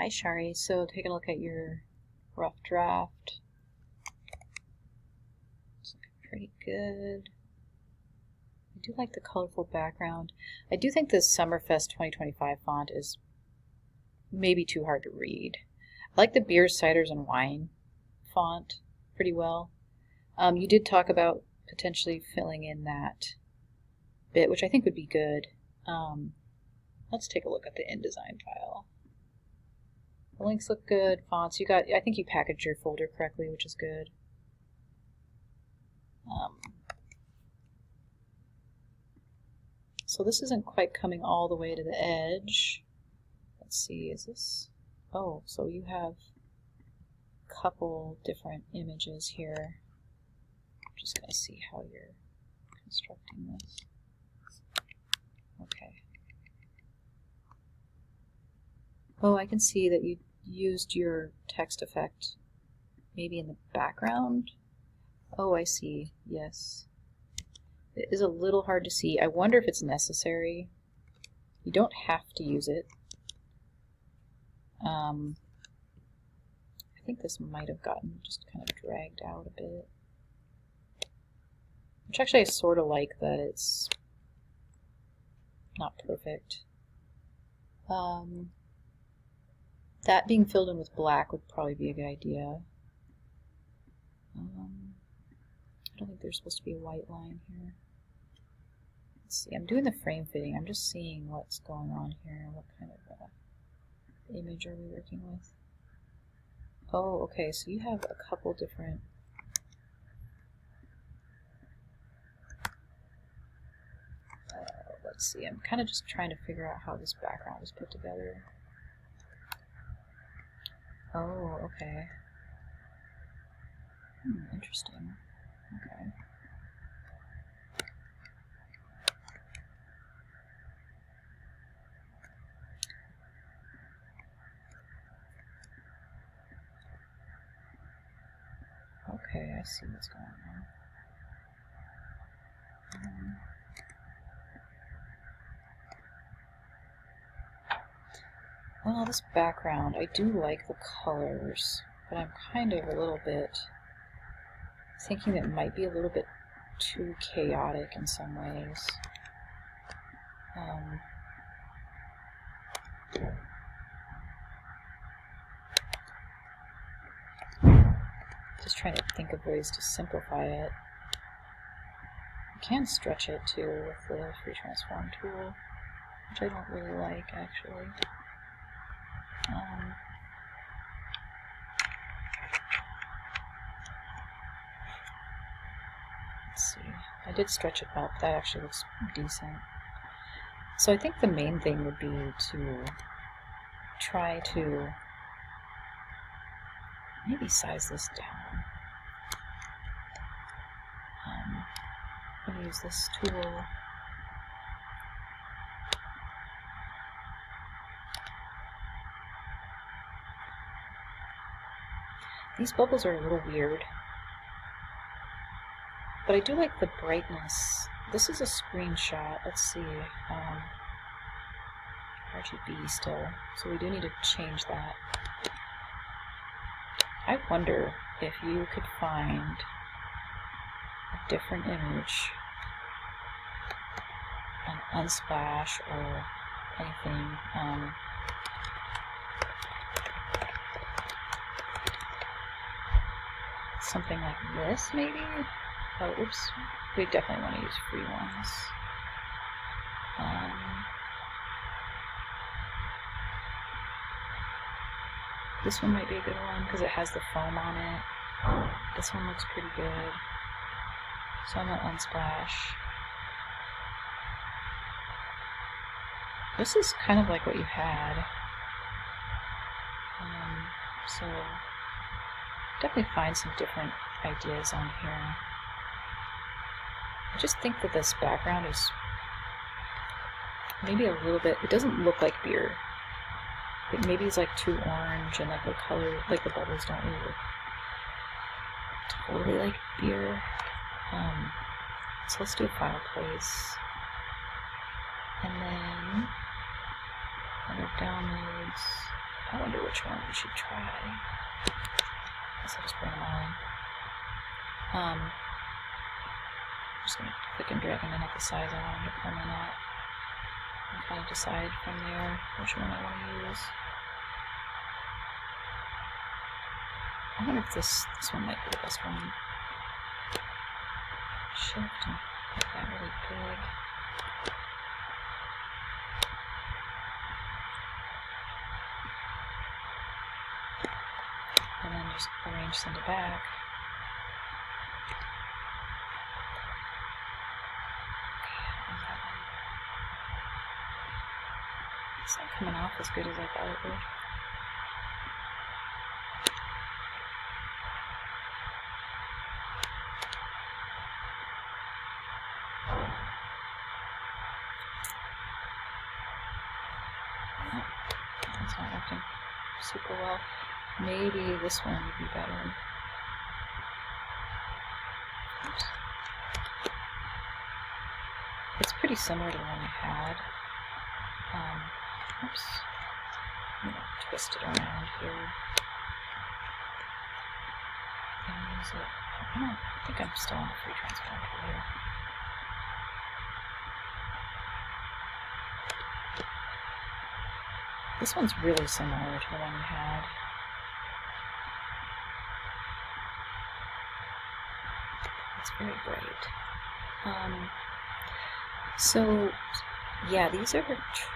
Hi, Shari. So taking a look at your rough draft. It's looking pretty good. I do like the colorful background. I do think this Summerfest 2025 font is maybe too hard to read. I like the beers, ciders, and wine font pretty well. You did talk about potentially filling in that bit, which I think would be good. Let's take a look at the InDesign file. The links look good. Fonts, I think you packaged your folder correctly, which is good. So this isn't quite coming all the way to the edge. Let's see, is this? Oh, so you have a couple different images here. I'm just going to see how you're constructing this. Okay. Oh, I can see that you used your text effect maybe in the background. Oh, I see. Yes. It is a little hard to see. I wonder if it's necessary. You don't have to use it. I think this might have gotten just kind of dragged out a bit. Which actually I sort of like that it's not perfect. That being filled in with black would probably be a good idea. I don't think there's supposed to be a white line here. Let's see, I'm doing the frame fitting. I'm just seeing what's going on here. What kind of image are we working with? Oh, okay, so you have a couple different... let's see, I'm kind of just trying to figure out how this background was put together. Oh, okay. Interesting. Okay. Okay, I see what's going on. Well, this background, I do like the colors, but I'm kind of a little bit thinking that it might be a little bit too chaotic in some ways. Just trying to think of ways to simplify it. You can stretch it too with the free transform tool, which I don't really like actually. Let's see. I did stretch it up. That actually looks decent. So I think the main thing would be to try to maybe size this down. I'm going to use this tool. These bubbles are a little weird, but I do like the brightness. This is a screenshot. Let's see. RGB still, so we do need to change that. I wonder if you could find a different image on Unsplash or anything. Something like this, maybe? Oh, oops. We definitely want to use free ones. This one might be a good one because it has the foam on it. This one looks pretty good. So I'm at Unsplash. This is kind of like what you had. So definitely find some different ideas on here. I just think that this background is maybe a little bit, it doesn't look like beer. It maybe it's like too orange and like the color, like the bubbles don't really look totally like beer. So let's do a fireplace. And then under downloads, I wonder which one we should try. I guess I'll just bring them all in. I'm just going to click and drag them in at the size I want them to come in at. And kind of decide from there which one I want to use. I wonder if this one might be the best one. Shift and make that really big. And then just arrange send it back. It's not coming off as good as I thought it would. That's not working super well. Maybe this one would be better. Oops. It's pretty similar to the one we had. Oops. I'm going to twist it around here and use it. I think I'm still on the free transform tool here. This one's really similar to the one we had. It's very bright. So, yeah, these are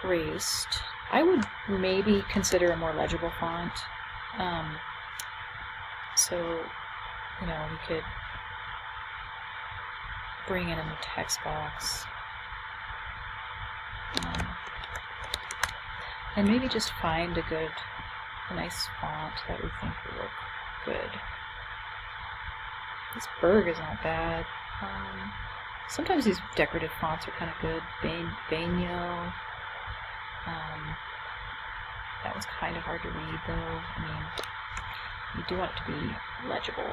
traced. I would maybe consider a more legible font. So, you know, we could bring in a new text box. And maybe just find a nice font that we think will look good. This Berg is not bad. Sometimes these decorative fonts are kind of good. Banyo. That was kind of hard to read though. I mean, you do want it to be legible.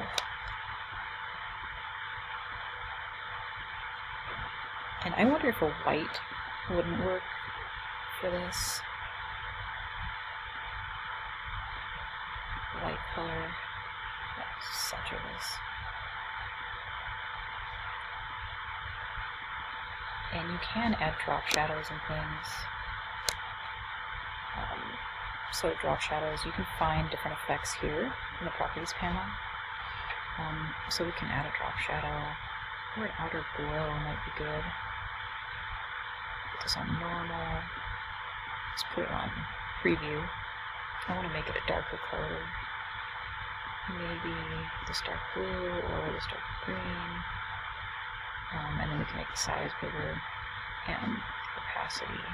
And I wonder if a white wouldn't work for this. White color. Let's center this. And you can add drop shadows and things. So drop shadows, you can find different effects here in the properties panel. So we can add a drop shadow, or an outer glow might be good. Put this on normal. Let's put it on preview. I want to make it a darker color. Maybe this dark blue or this dark green. And then we can make the size bigger and opacity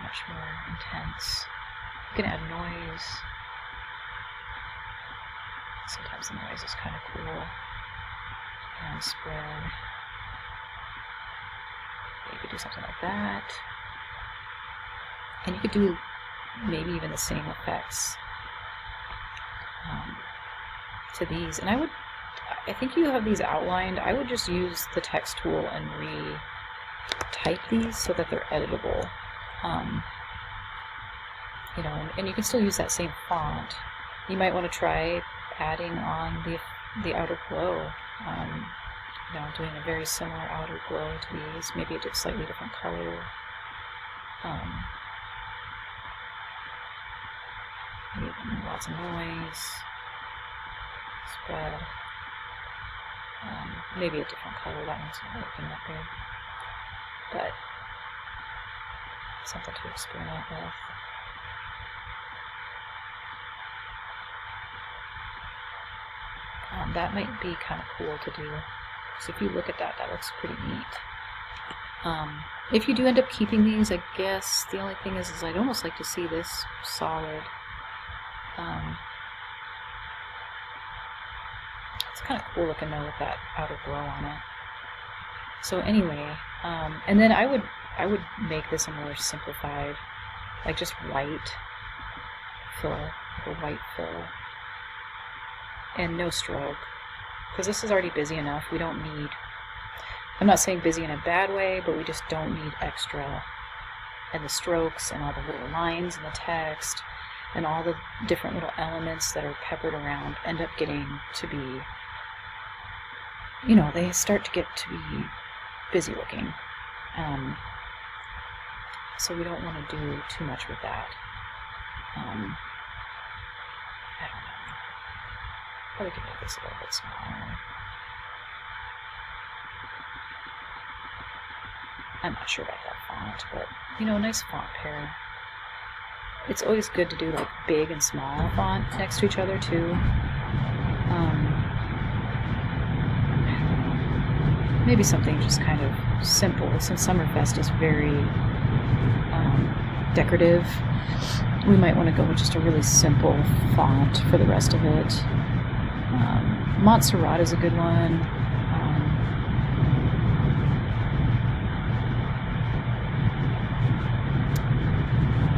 much more intense. You can add noise. Sometimes the noise is kind of cool. And spread. You could do something like that. And you could do maybe even the same effects to these. And I think you have these outlined. I would just use the text tool and re-type these so that they're editable. You know, and you can still use that same font. You might want to try adding on the outer glow. You know, doing a very similar outer glow to these. Maybe a slightly different color. Lots of noise. Spread. Maybe a different color. That one's not working that good. But something to experiment with. That might be kind of cool to do. So if you look at that, that looks pretty neat. If you do end up keeping these, I guess the only thing is I'd almost like to see this solid. It's kind of cool looking though with that outer glow on it. So anyway, and then I would make this a more simplified, like just white fill, like a white fill, and no stroke, because this is already busy enough. We don't need, I'm not saying busy in a bad way, but we just don't need extra, and the strokes and all the little lines in the text. and all the different little elements that are peppered around end up getting to be, you know, they start to get to be busy looking. So we don't want to do too much with that. I don't know. Probably could make this a little bit smaller. I'm not sure about that font, but, you know, a nice font pair. It's always good to do like big and small font next to each other too. Maybe something just kind of simple, since Summerfest is very decorative. We might want to go with just a really simple font for the rest of it. Montserrat is a good one.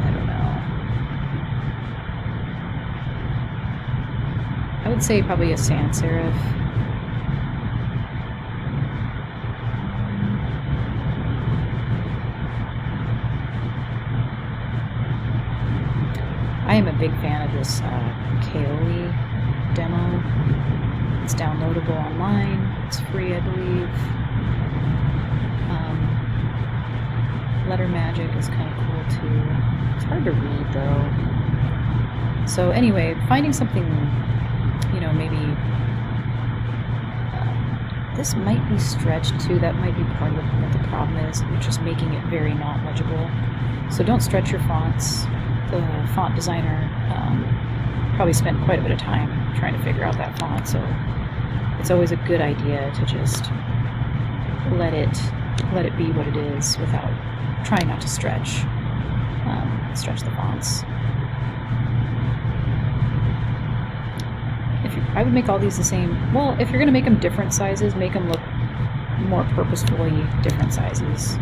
I don't know. I would say probably a sans serif. I am a big fan of this Kaoli demo. It's downloadable online. It's free, I believe. Letter Magic is kind of cool too. It's hard to read though. So anyway, finding something, you know, maybe this might be stretched too. That might be part of what the problem is. You're just making it very not legible. So don't stretch your fonts. The font designer probably spent quite a bit of time trying to figure out that font, so it's always a good idea to just let it be what it is without trying not to stretch the fonts. I would make all these the same. Well, if you're going to make them different sizes, make them look more purposefully different sizes.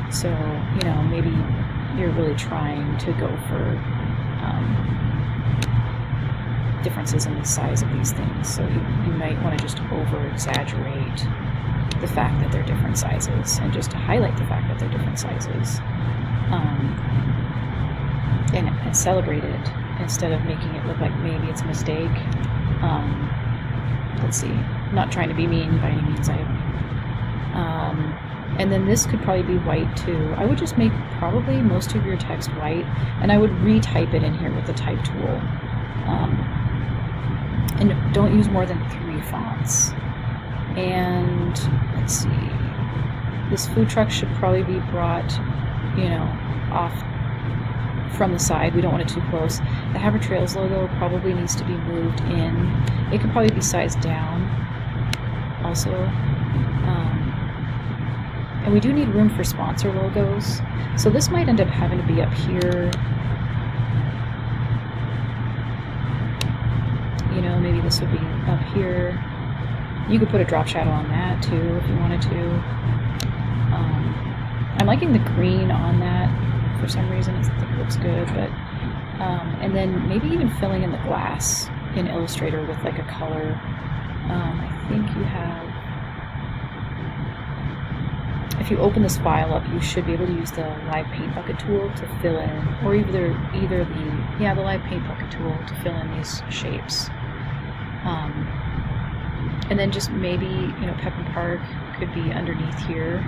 So, you know, maybe you're really trying to go for differences in the size of these things. So you might want to just over-exaggerate the fact that they're different sizes and just to highlight the fact that they're different sizes. And celebrate it instead of making it look like maybe it's a mistake. Let's see. I'm not trying to be mean by any means. And then this could probably be white too. I would just make probably most of your text white, and I would retype it in here with the type tool. And don't use more than 3 fonts. And let's see. This food truck should probably be brought, you know, off from the side. We don't want it too close. The Havertrails logo probably needs to be moved in. It could probably be sized down also. And we do need room for sponsor logos. So this might end up having to be up here. You know, maybe this would be up here. You could put a drop shadow on that too if you wanted to. I'm liking the green on that for some reason. I think it looks good, but and then maybe even filling in the glass in Illustrator with like a color. I think you have. If you open this file up, you should be able to use the Live Paint Bucket tool to fill in, or either the Live Paint Bucket tool to fill in these shapes. And then just maybe, you know, Pep and Park could be underneath here.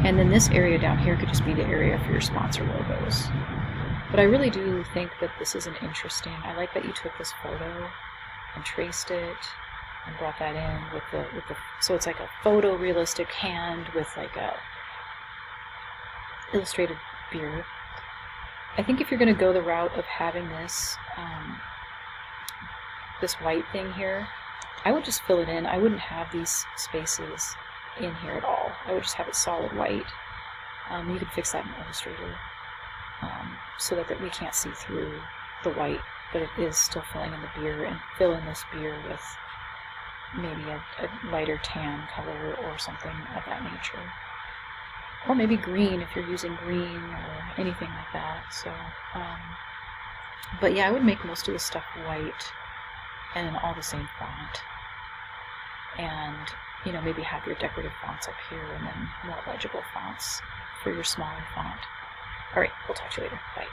And then this area down here could just be the area for your sponsor logos. But I really do think that this is an interesting, I like that you took this photo and traced it and brought that in with the so it's like a photorealistic hand with like a illustrated beer. I think if you're going to go the route of having this this white thing here, I would just fill it in. I wouldn't have these spaces in here at all. I would just have it solid white. You can fix that in Illustrator so that we can't see through the white, but it is still filling in the beer, and fill in this beer with maybe a lighter tan color or something of that nature. Or maybe green if you're using green or anything like that. So, but yeah, I would make most of the stuff white and all the same font. And, you know, maybe have your decorative fonts up here and then more legible fonts for your smaller font. Alright, we'll talk to you later. Bye.